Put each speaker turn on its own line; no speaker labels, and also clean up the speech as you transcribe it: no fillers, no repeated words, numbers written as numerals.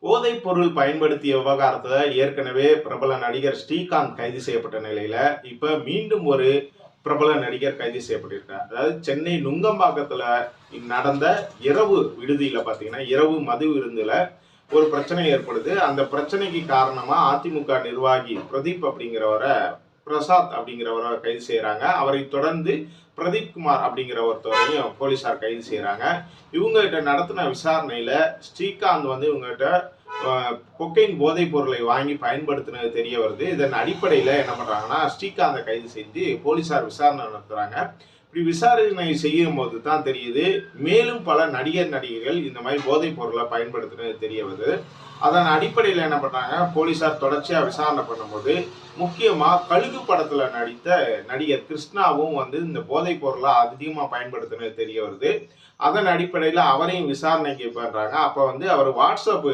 போதைப் பொருள் பயன்படுத்திய விவகாரத்துல ஏற்கனவே பிரபல நடிகர் ஸ்ரீகாந்த் கைது செய்யப்பட்ட நிலையில, இப்ப மீண்டும் ஒரு பிரபல நடிகர் கைது செய்யப்பட்டிருக்கார். அதாவது சென்னை நுங்கம்பாக்கத்துல நடந்த இரவு விடுதியில பாத்தீங்கன்னா, இரவு மது விருந்துல ஒரு பிரச்சனை ஏற்படுது. அந்த பிரச்சனைக்கு காரணமா அதிமுக நிர்வாகி பிரதீப் அப்படிங்கிறவர பிரசாத் அப்படிங்கிறவரை கைது செய்யறாங்க. அவரை தொடர்ந்து பிரதீப் குமார் அப்படிங்கிற ஒருத்தவரையும் போலீசார் கைது செய்யறாங்க. இவங்க கிட்ட நடத்தின விசாரணையில ஸ்ரீகாந்த் வந்து இவங்க கிட்ட கொக்கைன் போதைப் பொருளை வாங்கி பயன்படுத்தினது தெரிய வருது. இதன் அடிப்படையில என்ன பண்றாங்கன்னா, ஸ்ரீகாந்தை கைது செஞ்சு போலீசார் விசாரணை நடத்துறாங்க. இப்படி விசாரணை செய்யும் போது தான் தெரியுது, மேலும் பல நடிகர்கள் இந்த மாதிரி போதைப் பொருளை பயன்படுத்தினது தெரிய வருது. அதன் அடிப்படையில் என்ன பண்றாங்க, போலீசார் தொடர்ச்சியா விசாரணை பண்ணும்போது, முக்கியமா கழுகு படத்துல நடித்த நடிகர் கிருஷ்ணாவும் வந்து இந்த போதைப் பொருளை அதிகமா பயன்படுத்தினது தெரிய வருது. அதன் அடிப்படையில் அவரையும் விசாரணைக்கு பண்றாங்க. அப்ப வந்து அவர் வாட்ஸ்அப்